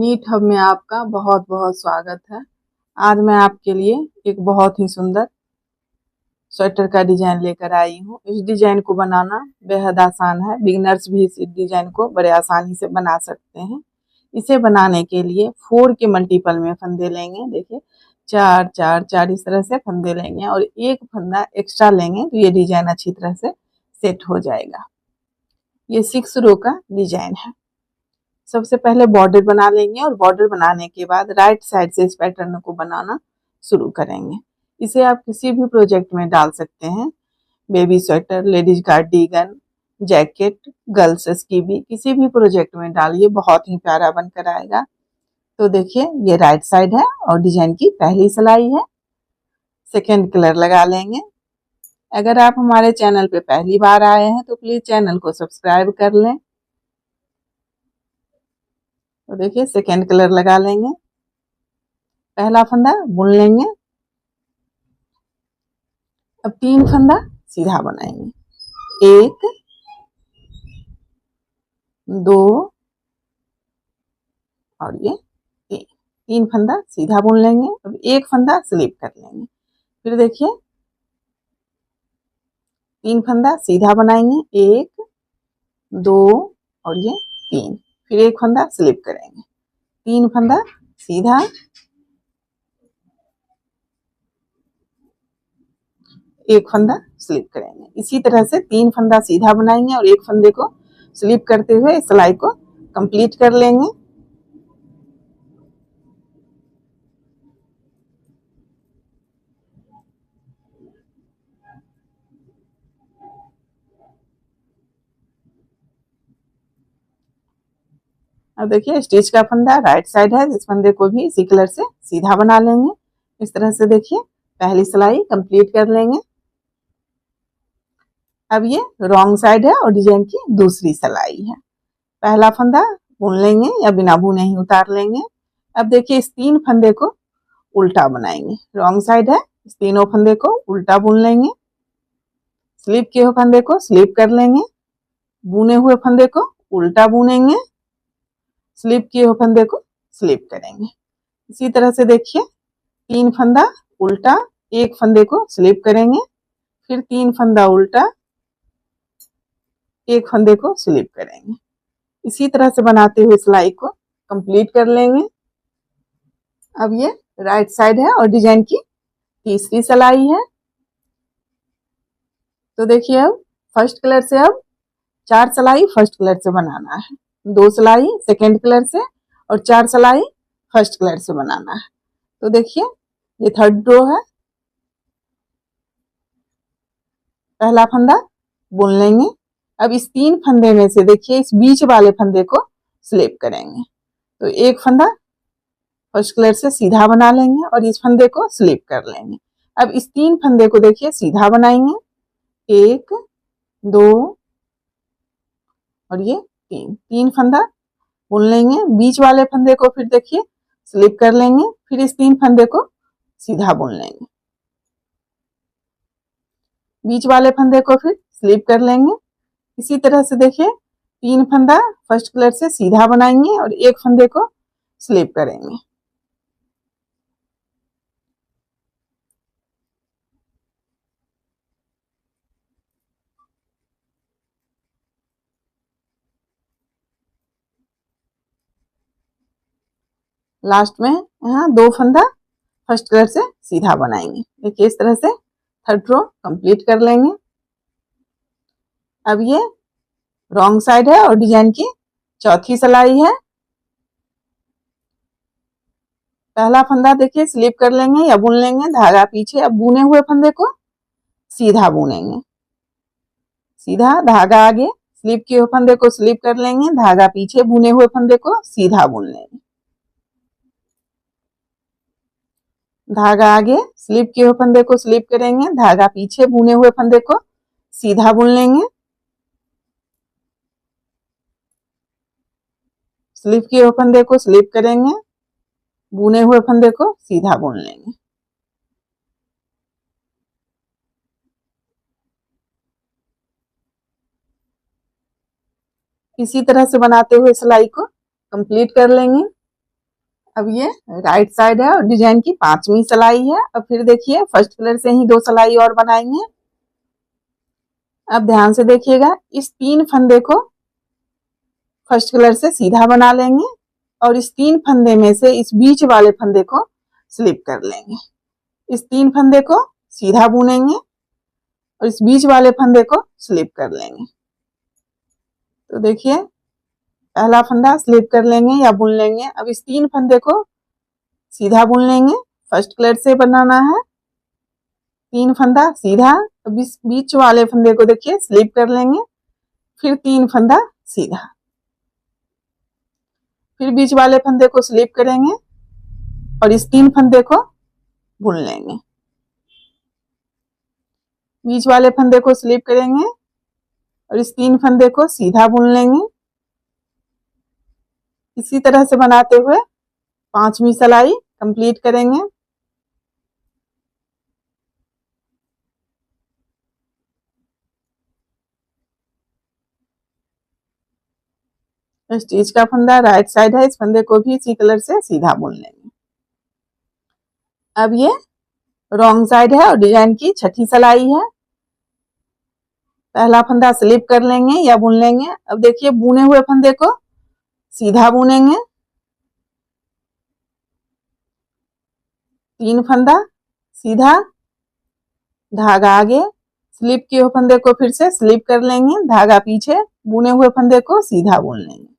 NEET hub में आपका बहुत बहुत स्वागत है। आज मैं आपके लिए एक बहुत ही सुंदर स्वेटर का डिजाइन लेकर आई हूँ। इस डिजाइन को बनाना बेहद आसान है। बिगिनर्स भी इस डिजाइन को बड़े आसानी से बना सकते हैं। इसे बनाने के लिए 4 के मल्टीपल में फंदे लेंगे। देखिए 4 4 4 इस तरह से फंदे लेंगे और एक फंदा एक्स्ट्रा लेंगे तो ये डिजाइन अच्छी तरह से सेट हो जाएगा। ये 6 रो का डिजाइन है। सबसे पहले बॉर्डर बना लेंगे और बॉर्डर बनाने के बाद राइट साइड से इस पैटर्न को बनाना शुरू करेंगे। इसे आप किसी भी प्रोजेक्ट में डाल सकते हैं। Baby sweater, ladies cardigan, jacket, girls स्कीबी, किसी भी प्रोजेक्ट में डालिए, बहुत ही प्यारा बनकर आएगा। तो देखिए ये राइट साइड है और डिजाइन की पहली सिलाई है। सेकेंड कलर लगा लेंगे। अगर आप हमारे चैनल पे पहली बार आए हैं तो प्लीज चैनल को सब्सक्राइब कर लें। तो देखिए सेकेंड कलर लगा लेंगे। पहला फंदा बुन लेंगे। अब 3 फंदा सीधा बनाएंगे। 1 2 और ये 3 फंदा सीधा बुन लेंगे। अब एक फंदा स्लिप कर लेंगे। फिर देखिए 3 फंदा सीधा बनाएंगे। 1 2 और ये 3। फिर एक फंदा स्लिप करेंगे। 3 फंदा सीधा, एक फंदा स्लिप करेंगे। इसी तरह से 3 फंदा सीधा बनाएंगे और एक फंदे को स्लिप करते हुए सिलाई को कंप्लीट कर लेंगे। अब देखिए स्टिच का फंदा राइट साइड है। इस फंदे को भी इसी कलर से सीधा बना लेंगे। इस तरह से देखिए पहली सिलाई कंप्लीट कर लेंगे। अब ये रॉन्ग साइड है और डिजाइन की दूसरी सिलाई है। पहला फंदा बुन लेंगे या बिना बुने ही उतार लेंगे। अब देखिए इस 3 फंदे को उल्टा बनाएंगे। रॉन्ग साइड है, इस तीनों फंदे को उल्टा बुन लेंगे। स्लिप किए हुए फंदे को स्लिप कर लेंगे। बुने हुए फंदे को उल्टा बुनेंगे। स्लिप किए हुए फंदे को स्लिप करेंगे। इसी तरह से देखिए 3 फंदा उल्टा, एक फंदे को स्लिप करेंगे। फिर 3 फंदा उल्टा, एक फंदे को स्लिप करेंगे। इसी तरह से बनाते हुए सिलाई को कंप्लीट कर लेंगे। अब ये राइट साइड है और डिजाइन की तीसरी सिलाई है। तो देखिए अब फर्स्ट कलर से अब 4 सिलाई फर्स्ट कलर से बनाना है, 2 सिलाई सेकेंड कलर से और 4 सिलाई फर्स्ट कलर से बनाना है। तो देखिए ये थर्ड रो है। पहला फंदा बुन लेंगे। अब इस 3 फंदे में से देखिए इस बीच वाले फंदे को स्लिप करेंगे। तो एक फंदा फर्स्ट कलर से सीधा बना लेंगे और इस फंदे को स्लिप कर लेंगे। अब इस 3 फंदे को देखिए सीधा बनाएंगे। 1 2 और ये 3 फंदा बुन लेंगे। बीच वाले फंदे को फिर देखिए स्लिप कर लेंगे। फिर इस 3 फंदे को सीधा बुन लेंगे। बीच वाले फंदे को फिर स्लिप कर लेंगे। इसी तरह से देखिए 3 फंदा फर्स्ट कलर से सीधा बनाएंगे और एक फंदे को स्लिप करेंगे। लास्ट में यहाँ 2 फंदा फर्स्ट कलर से सीधा बनाएंगे। देखिए इस तरह से थर्ड रो कंप्लीट कर लेंगे। अब ये रॉन्ग साइड है और डिजाइन की चौथी सिलाई है। पहला फंदा देखिए स्लिप कर लेंगे या बुन लेंगे, धागा पीछे। अब बुने हुए फंदे को सीधा बुनेंगे। सीधा धागा आगे, स्लिप किए हुए फंदे को स्लिप कर लेंगे, धागा पीछे, बुने हुए फंदे को सीधा बुन लेंगे। धागा आगे, स्लिप किए हुए फंदे को स्लिप करेंगे, धागा पीछे, बुने हुए फंदे को सीधा बुन लेंगे। स्लिप किए हुए फंदे को स्लिप करेंगे, बुने हुए फंदे को सीधा बुन लेंगे। इसी तरह से बनाते हुए सिलाई को कंप्लीट कर लेंगे। अब ये राइट साइड है और डिजाइन की 5वीं सिलाई है। अब फिर देखिए फर्स्ट कलर से ही 2 सिलाई और बनाएंगे। अब ध्यान से देखिएगा, इस 3 फंदे को फर्स्ट कलर से सीधा बना लेंगे और इस 3 फंदे में से इस बीच वाले फंदे को स्लिप कर लेंगे। इस 3 फंदे को सीधा बुनेंगे और इस बीच वाले फंदे को स्लिप कर लेंगे। तो देखिए पहला फंदा स्लिप कर लेंगे या बुन लेंगे। अब इस 3 फंदे को सीधा बुन लेंगे, फर्स्ट कलर से बनाना है। 3 फंदा सीधा, अब इस बीच वाले फंदे को देखिए स्लिप कर लेंगे, फिर 3 फंदा सीधा, फिर बीच वाले फंदे को स्लिप करेंगे और इस 3 फंदे को बुन लेंगे। बीच वाले फंदे को स्लिप करेंगे और इस 3 फंदे को सीधा बुन लेंगे। इसी तरह से बनाते हुए 5वीं सिलाई कंप्लीट करेंगे। स्टिच का फंदा राइट साइड है, इस फंदे को भी इसी कलर से सीधा बुन लेंगे। अब ये रॉन्ग साइड है और डिजाइन की 6ठी सिलाई है। पहला फंदा स्लिप कर लेंगे या बुन लेंगे। अब देखिए बुने हुए फंदे को सीधा बुनेंगे, 3 फंदा सीधा, धागा आगे, स्लिप किए हुए फंदे को फिर से स्लिप कर लेंगे, धागा पीछे, बुने हुए फंदे को सीधा बुन लेंगे।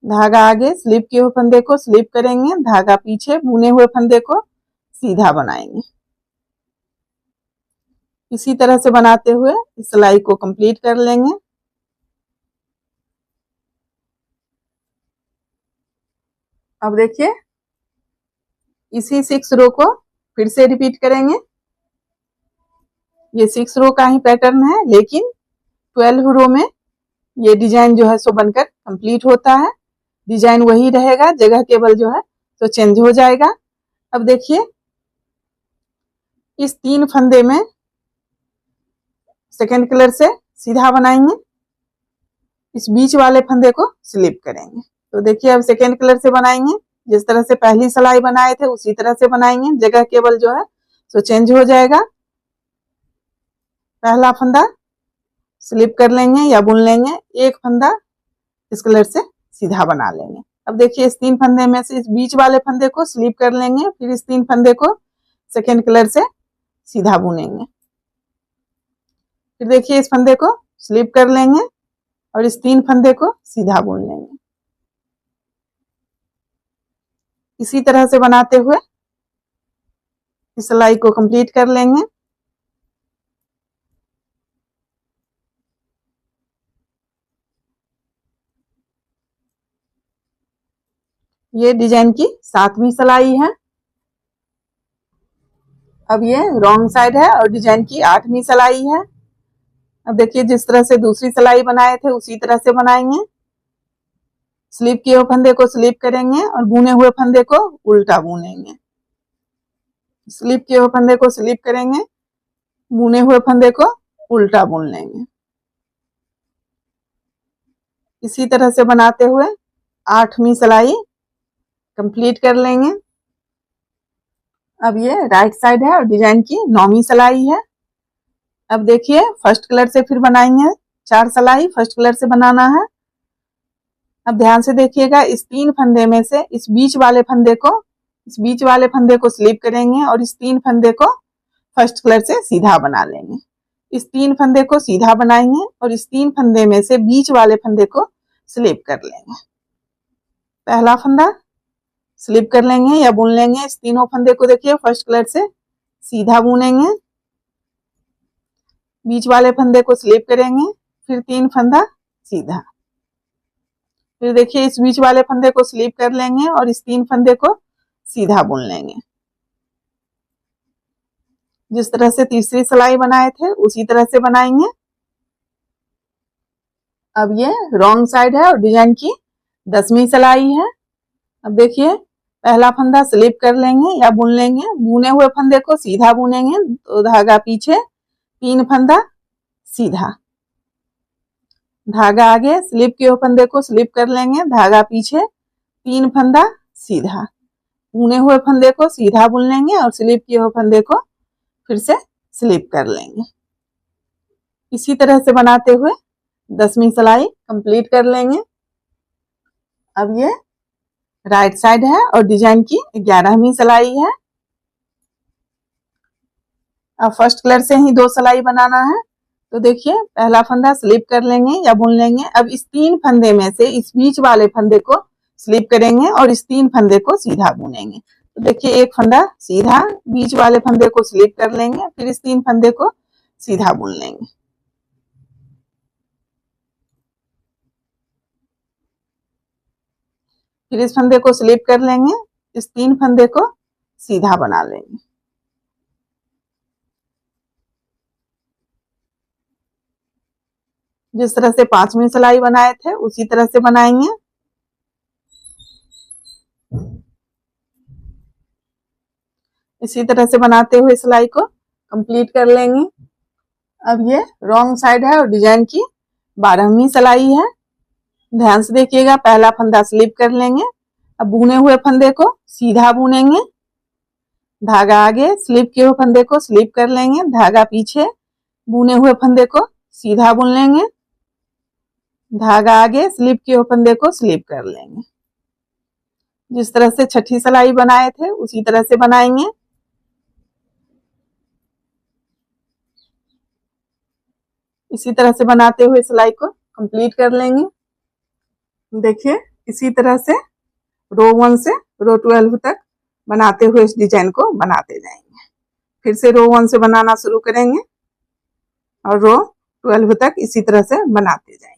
धागा आगे, स्लिप किए हुए फंदे को स्लिप करेंगे, धागा पीछे, बुने हुए फंदे को सीधा बनाएंगे। इसी तरह से बनाते हुए इस सिलाई को कंप्लीट कर लेंगे। अब देखिए इसी 6 रो को फिर से रिपीट करेंगे। ये 6 रो का ही पैटर्न है, लेकिन 12 रो में ये डिजाइन जो है सो बनकर कंप्लीट होता है। डिजाइन वही रहेगा, जगह केवल जो है तो चेंज हो जाएगा। अब देखिए इस 3 फंदे में सेकेंड कलर से सीधा बनाएंगे, इस बीच वाले फंदे को स्लिप करेंगे। तो देखिए अब सेकेंड कलर से बनाएंगे, जिस तरह से पहली सिलाई बनाए थे उसी तरह से बनाएंगे, जगह केवल जो है तो चेंज हो जाएगा। पहला फंदा स्लिप कर लेंगे या बुन लेंगे, एक फंदा इस कलर से सीधा बना लेंगे। अब देखिए इस 3 फंदे में से इस बीच वाले फंदे को स्लिप कर लेंगे, फिर इस 3 फंदे को सेकेंड कलर से सीधा बुनेंगे। फिर देखिए इस फंदे को स्लिप कर लेंगे और इस 3 फंदे को सीधा बुन लेंगे। इसी तरह से बनाते हुए इस सिलाई को कंप्लीट कर लेंगे। ये डिजाइन की 7वीं सिलाई है। अब ये रॉन्ग साइड है और डिजाइन की 8वीं सिलाई है। अब देखिए जिस तरह से दूसरी सिलाई बनाए थे उसी तरह से बनाएंगे। स्लिप किए हुए फंदे को स्लिप करेंगे और बुने हुए फंदे को उल्टा बुनेंगे। स्लिप किए हुए फंदे को स्लिप करेंगे, बुने हुए फंदे को उल्टा बुन लेंगे। इसी तरह से बनाते हुए 8वीं सिलाई कंप्लीट कर लेंगे। अब ये राइट साइड है और डिजाइन की 9वीं सिलाई है। अब देखिए फर्स्ट कलर से फिर बनाएंगे 4 सिलाई, फर्स्ट कलर से बनाना है। अब ध्यान से देखिएगा, इस 3 फंदे में से इस बीच वाले फंदे को स्लिप करेंगे और इस 3 फंदे को फर्स्ट कलर से सीधा बना लेंगे। इस 3 फंदे को सीधा बनाएंगे और इस 3 फंदे में से बीच वाले फंदे को स्लिप कर लेंगे। पहला फंदा स्लिप कर लेंगे या बुन लेंगे, इस तीनों फंदे को देखिए फर्स्ट कलर से सीधा बुनेंगे, बीच वाले फंदे को स्लिप करेंगे, फिर 3 फंदा सीधा, फिर देखिए इस बीच वाले फंदे को स्लिप कर लेंगे और इस 3 फंदे को सीधा बुन लेंगे। जिस तरह से तीसरी सिलाई बनाए थे उसी तरह से बनाएंगे। अब ये रॉन्ग साइड है और डिजाइन की 10वीं सिलाई है। अब देखिए पहला फंदा स्लिप कर लेंगे या बुन लेंगे, बुने हुए फंदे को सीधा बुनेंगे, तो धागा पीछे, 3 फंदा सीधा, धागा आगे, स्लिप किए हुए फंदे को स्लिप कर लेंगे, धागा पीछे, 3 फंदा सीधा, बुने हुए फंदे को सीधा बुन लेंगे और स्लिप किए हुए फंदे को फिर से स्लिप कर लेंगे। इसी तरह से बनाते हुए 10वीं सिलाई कंप्लीट कर लेंगे। अब ये राइट साइड है और डिजाइन की 11वीं सिलाई है। अब फर्स्ट कलर से ही 2 सिलाई बनाना है। तो देखिए पहला फंदा स्लिप कर लेंगे या बुन लेंगे। अब इस 3 फंदे में से इस बीच वाले फंदे को स्लिप करेंगे और इस 3 फंदे को सीधा बुनेंगे। तो देखिए एक फंदा सीधा, बीच वाले फंदे को स्लिप कर लेंगे, फिर इस 3 फंदे को सीधा बुन लेंगे। फिर इस फंदे को स्लिप कर लेंगे, इस 3 फंदे को सीधा बना लेंगे। जिस तरह से 5वीं सिलाई बनाए थे उसी तरह से बनाएंगे। इसी तरह से बनाते हुए सिलाई को कंप्लीट कर लेंगे। अब ये रॉन्ग साइड है और डिजाइन की 12वीं सिलाई है। ध्यान से देखिएगा, पहला फंदा स्लिप कर लेंगे। अब बुने हुए फंदे को सीधा बुनेंगे, धागा आगे, स्लिप किए हुए फंदे को स्लिप कर लेंगे, धागा पीछे, बुने हुए फंदे को सीधा बुन लेंगे, धागा आगे, स्लिप किए हुए फंदे को स्लिप कर लेंगे। जिस तरह से 6ठी सिलाई बनाए थे उसी तरह से बनाएंगे। इसी तरह से बनाते हुए सिलाई को कंप्लीट कर लेंगे। देखिए इसी तरह से रो 1 से रो 12 तक बनाते हुए इस डिजाइन को बनाते जाएंगे। फिर से रो 1 से बनाना शुरू करेंगे और रो 12 तक इसी तरह से बनाते जाएंगे।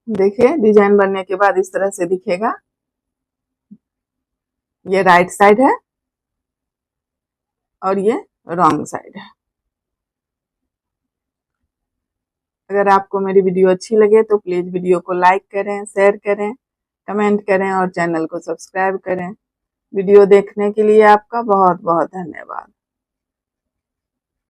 देखिए डिजाइन बनने के बाद इस तरह से दिखेगा। ये राइट साइड है और ये रॉन्ग साइड है। अगर आपको मेरी वीडियो अच्छी लगे तो प्लीज वीडियो को लाइक करें, शेयर करें, कमेंट करें और चैनल को सब्सक्राइब करें। वीडियो देखने के लिए आपका बहुत बहुत धन्यवाद।